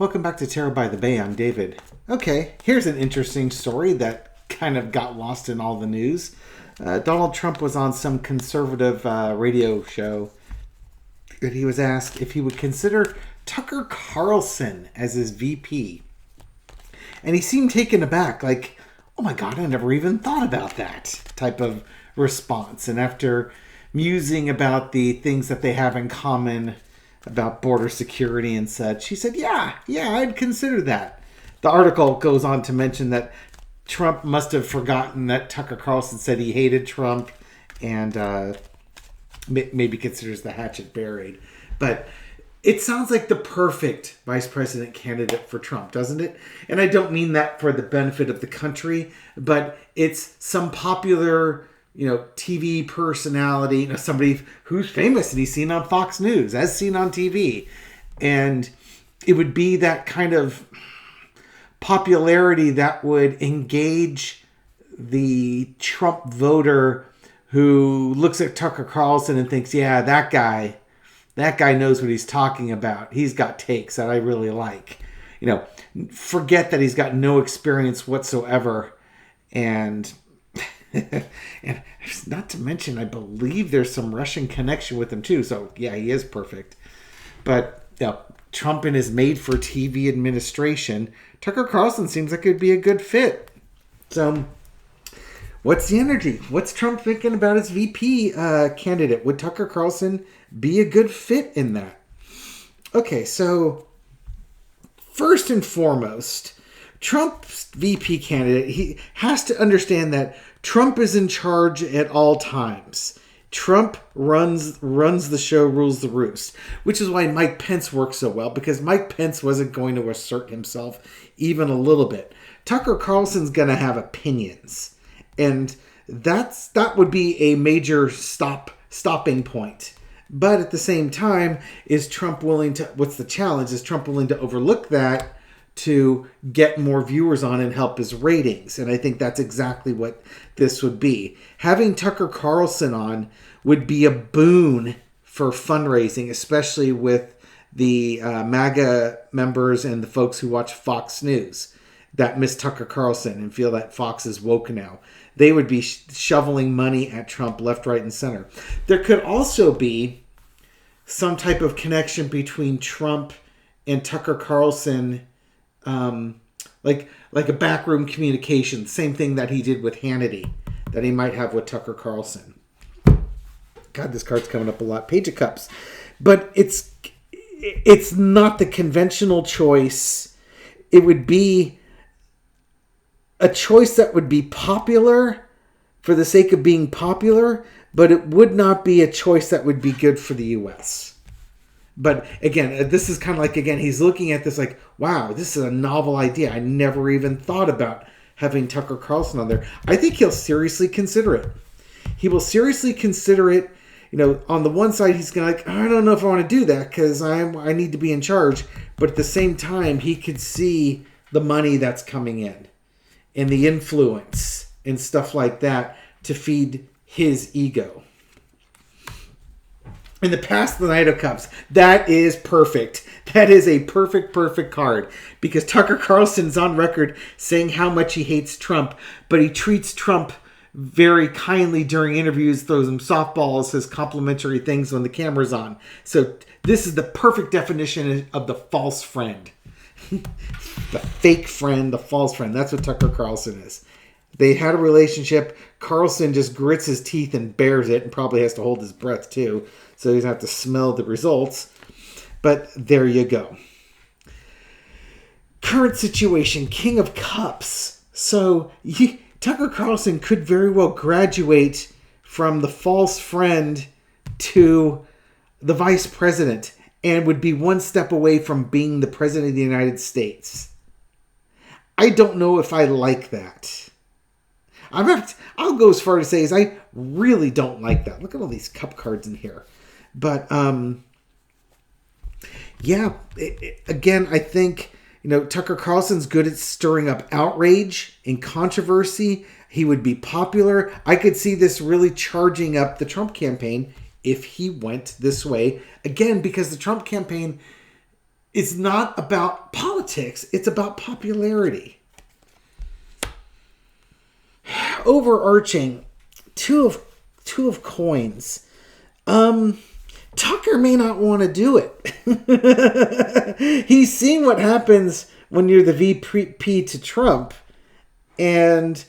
Welcome back to Terror by the Bay. I'm David. Okay, here's an interesting story that kind of got lost in all the news. Donald Trump was on some conservative radio show, and he was asked if he would consider Tucker Carlson as his VP. And he seemed taken aback, like, oh my God, I never even thought about that type of response. And after musing about the things that they have in common about border security and such, he said, yeah, I'd consider that. The article goes on to mention that Trump must have forgotten that Tucker Carlson said he hated Trump and maybe considers the hatchet buried. But it sounds like the perfect vice president candidate for Trump, doesn't it? And I don't mean that for the benefit of the country, but it's some popular, TV personality, somebody who's famous and he's seen on Fox News, as seen on TV. And it would be that kind of popularity that would engage the Trump voter who looks at Tucker Carlson and thinks, yeah, that guy knows what he's talking about. He's got takes that I really like. Forget that he's got no experience whatsoever. And and not to mention, I believe there's some Russian connection with him too. So yeah, he is perfect. But Trump and his made-for-TV administration, Tucker Carlson seems like it'd be a good fit. So what's the energy? What's Trump thinking about his VP candidate? Would Tucker Carlson be a good fit in that? Okay, so first and foremost, Trump's VP candidate, he has to understand that Trump is in charge at all times. Trump runs the show, rules the roost, which is why Mike Pence works so well, because Mike Pence wasn't going to assert himself even a little bit. Tucker Carlson's going to have opinions, and that would be a major stopping point. But at the same time, is Trump willing to, what's the challenge? Is Trump willing to overlook that to get more viewers on and help his ratings? And I think that's exactly what this would be. Having Tucker Carlson on would be a boon for fundraising, especially with the MAGA members and the folks who watch Fox News that miss Tucker Carlson and feel that Fox is woke now. They would be shoveling money at Trump left, right, and center. There could also be some type of connection between Trump and Tucker Carlson, like a backroom communication, same thing that he did with Hannity, that he might have with Tucker Carlson. God, this card's coming up a lot. Page of Cups. But it's not the conventional choice. It would be a choice that would be popular for the sake of being popular, but it would not be a choice that would be good for the U.S. But again, this is kind of like, he's looking at this like, wow, this is a novel idea. I never even thought about having Tucker Carlson on there. I think he'll seriously consider it. He will seriously consider it. On the one side, he's going to I don't know if I want to do that because I need to be in charge. But at the same time, he could see the money that's coming in and the influence and stuff like that to feed his ego. In the past, the Knight of Cups. That is perfect. That is a perfect card. Because Tucker Carlson's on record saying how much he hates Trump. But he treats Trump very kindly during interviews, throws him softballs, says complimentary things when the camera's on. So this is the perfect definition of the false friend. The fake friend, the false friend. That's what Tucker Carlson is. They had a relationship. Carlson just grits his teeth and bears it and probably has to hold his breath too. So he doesn't have to smell the results. But there you go. Current situation, King of Cups. So Tucker Carlson could very well graduate from the false friend to the vice president and would be one step away from being the president of the United States. I don't know if I like that. I'll go as far to say as I really don't like that. Look at all these cup cards in here. But, again, I think, Tucker Carlson's good at stirring up outrage and controversy. He would be popular. I could see this really charging up the Trump campaign if he went this way. Again, because the Trump campaign is not about politics. It's about popularity. Overarching, two of coins. Tucker may not want to do it. He's seen what happens when you're the VP to Trump. And,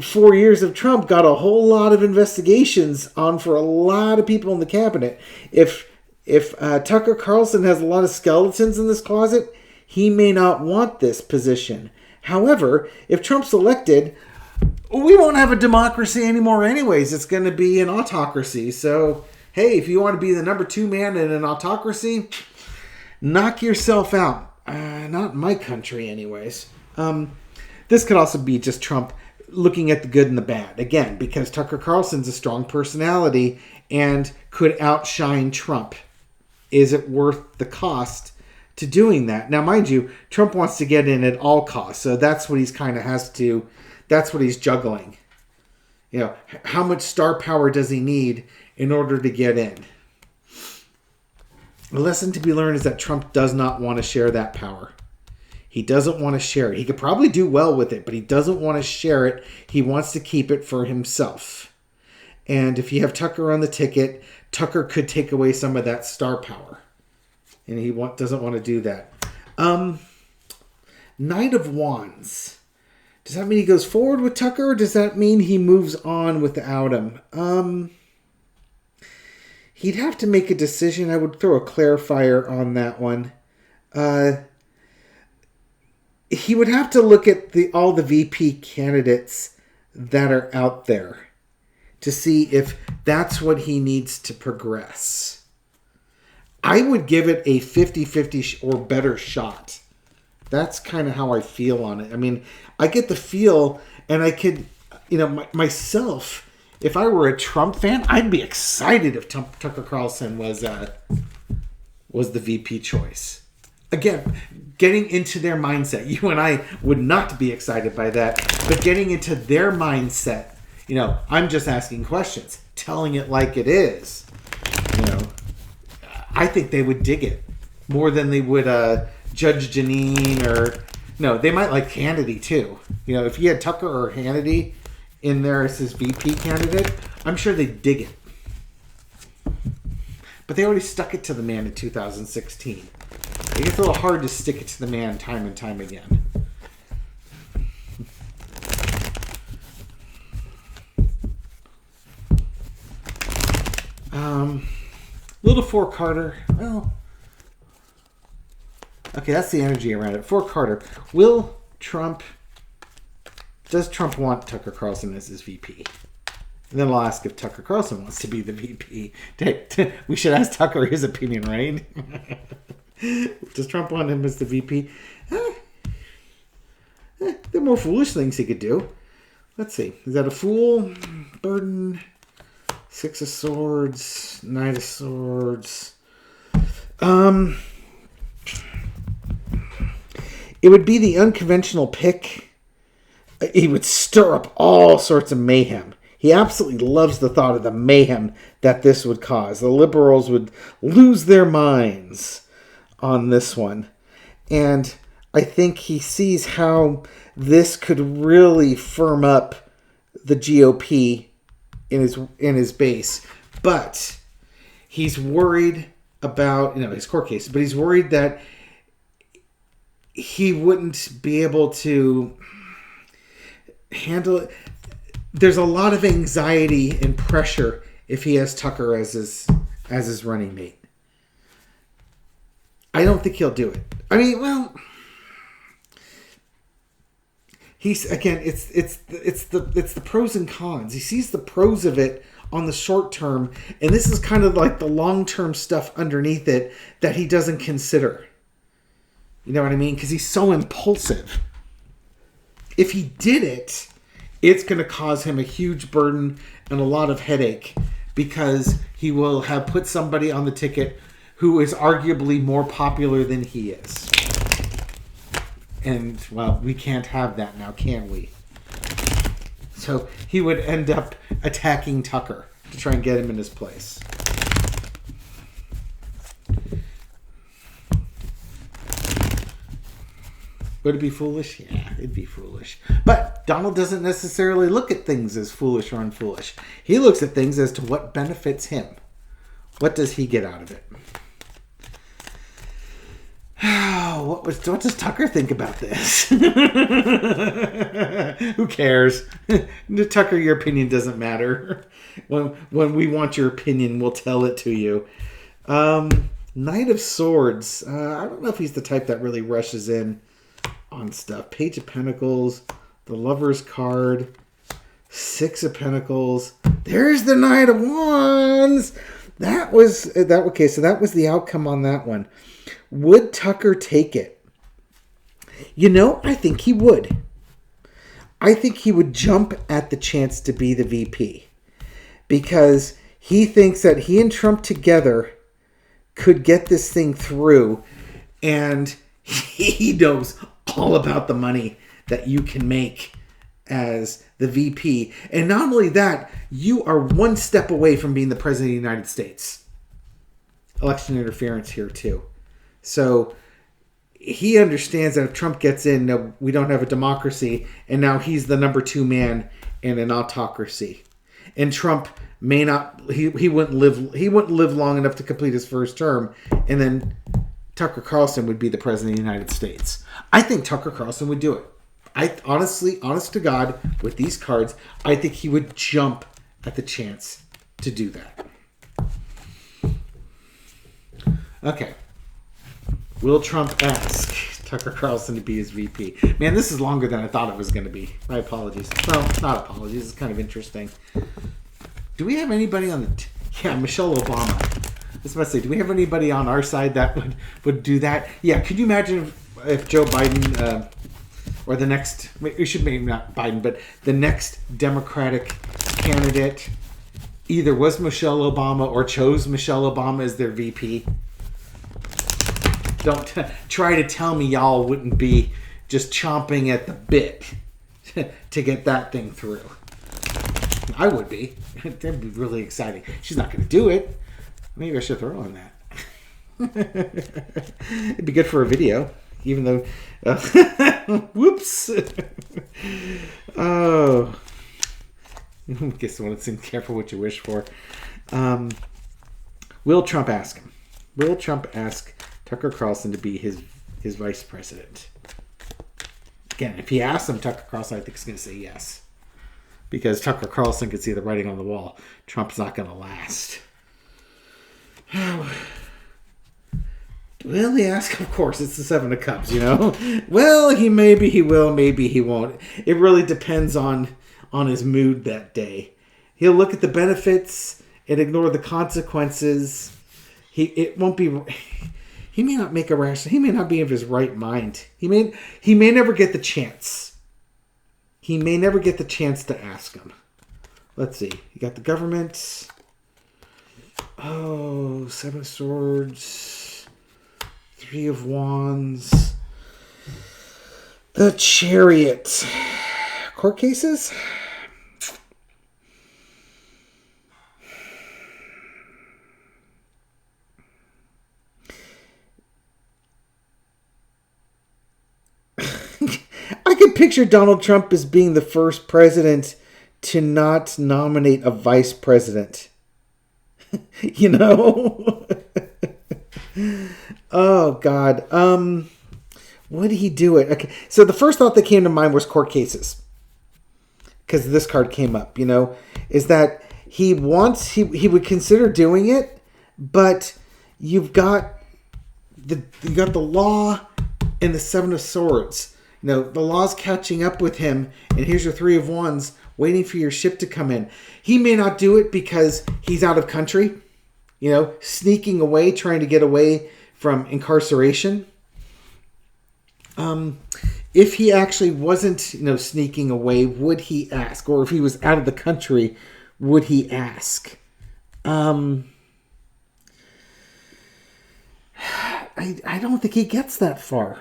4 years of Trump got a whole lot of investigations on for a lot of people in the cabinet. If Tucker Carlson has a lot of skeletons in this closet, he may not want this position. However, if Trump's elected, we won't have a democracy anymore anyways. It's going to be an autocracy. So, hey, if you want to be the number 2 man in an autocracy, knock yourself out. Not in my country anyways. This could also be just Trump looking at the good and the bad. Again, because Tucker Carlson's a strong personality and could outshine Trump. Is it worth the cost to doing that? Now, mind you, Trump wants to get in at all costs. So that's what he's kind of has to, that's what he's juggling. How much star power does he need in order to get in? The lesson to be learned is that Trump does not want to share that power. He doesn't want to share it. He could probably do well with it, but he doesn't want to share it. He wants to keep it for himself. And if you have Tucker on the ticket, Tucker could take away some of that star power. And he doesn't want to do that. Knight of Wands. Does that mean he goes forward with Tucker, or does that mean he moves on without him? He'd have to make a decision. I would throw a clarifier on that one. He would have to look at all the VP candidates that are out there to see if that's what he needs to progress. I would give it a 50-50 or better shot. That's kind of how I feel on it. I mean, I get the feel, and I could, myself, if I were a Trump fan, I'd be excited if Tucker Carlson was the VP choice. Again, getting into their mindset. You and I would not be excited by that, but getting into their mindset, I'm just asking questions, telling it like it is. I think they would dig it more than they would Judge Janine, or no, they might like Hannity too. If you had Tucker or Hannity in there as his VP candidate, I'm sure they'd dig it. But they already stuck it to the man in 2016. It gets a little hard to stick it to the man time and time again. Little for Carter. Well, okay, that's the energy around it. For Carter, does Trump want Tucker Carlson as his VP? And then I'll ask if Tucker Carlson wants to be the VP. We should ask Tucker his opinion, right? Does Trump want him as the VP? There are more foolish things he could do. Let's see. Is that a fool? Burden. 6 of Swords. Knight of Swords. It would be the unconventional pick. He would stir up all sorts of mayhem. He absolutely loves the thought of the mayhem that this would cause. The liberals would lose their minds on this one. And I think he sees how this could really firm up the GOP in his base. But he's worried about, his court case, but he's worried that he wouldn't be able to handle it. There's a lot of anxiety and pressure if he has Tucker as his running mate. I don't think he'll do it. I mean, well, he's again. It's the pros and cons. He sees the pros of it on the short term, and this is kind of like the long term stuff underneath it that he doesn't consider. You know what I mean? Because he's so impulsive. If he did it, it's going to cause him a huge burden and a lot of headache, because he will have put somebody on the ticket who is arguably more popular than he is. And, well, we can't have that now, can we? So he would end up attacking Tucker to try and get him in his place. Would it be foolish? Yeah, it'd be foolish. But Donald doesn't necessarily look at things as foolish or unfoolish. He looks at things as to what benefits him. What does he get out of it? What does Tucker think about this? Who cares? Tucker, your opinion doesn't matter. When we want your opinion, we'll tell it to you. Knight of Swords. I don't know if he's the type that really rushes in on stuff. Page of Pentacles. The Lover's card. Six of Pentacles. There's the Knight of Wands. Okay, so that was the outcome on that one. Would Tucker take it? I think he would. I think he would jump at the chance to be the VP. Because he thinks that he and Trump together could get this thing through. And he knows all about the money that you can make as the VP. And not only that, you are one step away from being the President of the United States. Election interference here too. So he understands that if Trump gets in, no, we don't have a democracy, and now he's the number two man in an autocracy. And Trump may not, he wouldn't live long enough to complete his first term, and then Tucker Carlson would be the President of the United States. I think Tucker Carlson would do it. Honest to God, with these cards, I think he would jump at the chance to do that. Okay. Will Trump ask Tucker Carlson to be his VP? Man, this is longer than I thought it was going to be. My apologies. Well, not apologies. It's kind of interesting. Do we have anybody on the... Yeah, Michelle Obama. I was about to say, do we have anybody on our side that would do that? Yeah, could you imagine if Joe Biden... or the next... We should maybe not Biden, but the next Democratic candidate either was Michelle Obama or chose Michelle Obama as their VP. Don't try to tell me y'all wouldn't be just chomping at the bit to get that thing through. I would be. That'd be really exciting. She's not going to do it. Maybe I should throw on that. It'd be good for a video, even though... whoops. Oh. I guess I want to say careful what you wish for. Will Trump ask him? Will Trump ask Tucker Carlson to be his vice president? Again, if he asks him, Tucker Carlson, I think he's going to say yes. Because Tucker Carlson can see the writing on the wall. Trump's not going to last. Will he ask? Of course, it's the Seven of Cups, Well, maybe he will, maybe he won't. It really depends on his mood that day. He'll look at the benefits and ignore the consequences. It won't be... He may not make a rational... He may not be of his right mind. He may never get the chance. He may never get the chance to ask him. Let's see. You got the government. Oh, Seven of Swords. Three of Wands. The Chariot. Court cases? I could picture Donald Trump as being the first president to not nominate a vice president. Oh, God. Would he do it? Okay. So the first thought that came to mind was court cases. Because this card came up, is that he would consider doing it, but you've got the law and the Seven of Swords. The law's catching up with him, and here's your Three of Wands waiting for your ship to come in. He may not do it because he's out of country, sneaking away, trying to get away from incarceration. If he actually wasn't, sneaking away, would he ask? Or if he was out of the country, would he ask? I don't think he gets that far.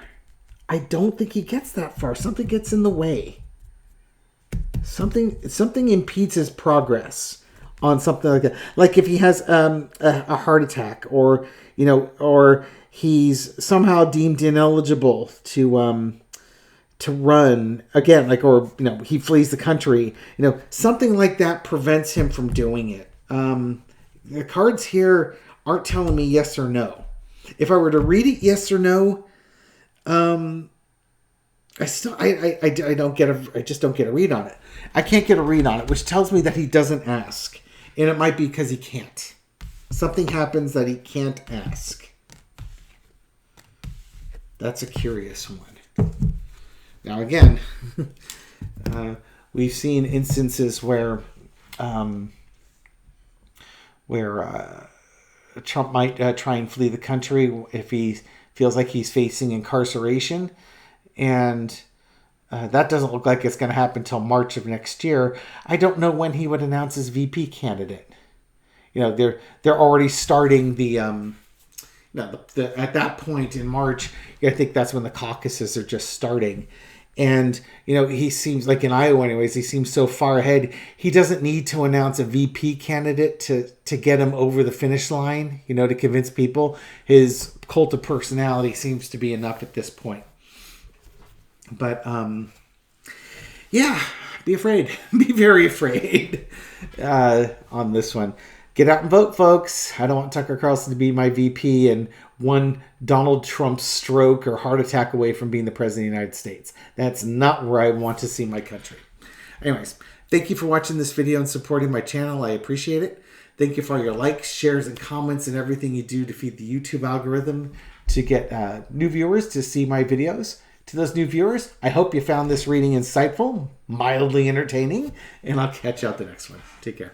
Something gets in the way. Something impedes his progress on something like that. Like if he has a heart attack, or he's somehow deemed ineligible to to run again, like, or, you know, he flees the country, you know, something like that prevents him from doing it. The cards here aren't telling me yes or no. If I were to read it yes or no, I just don't get a read on it. I can't get a read on it, which tells me that he doesn't ask. And it might be because he can't. Something happens that he can't ask. That's a curious one. Now again, we've seen instances where Trump might try and flee the country if he feels like he's facing incarceration, and that doesn't look like it's going to happen until March of next year. I don't know when he would announce his VP candidate. You know, they're already starting the at that point in March. I think that's when the caucuses are just starting. And, you know, he seems like in Iowa anyways, he seems so far ahead. He doesn't need to announce a VP candidate to get him over the finish line, you know, to convince people. His cult of personality seems to be enough at this point. But, yeah, be afraid. Be very afraid on this one. Get out and vote, folks. I don't want Tucker Carlson to be my VP and one Donald Trump stroke or heart attack away from being the president of the United States. That's not where I want to see my country. Anyways, thank you for watching this video and supporting my channel. I appreciate it. Thank you for all your likes, shares, and comments and everything you do to feed the YouTube algorithm to get new viewers to see my videos. To those new viewers, I hope you found this reading insightful, mildly entertaining, and I'll catch you out the next one. Take care.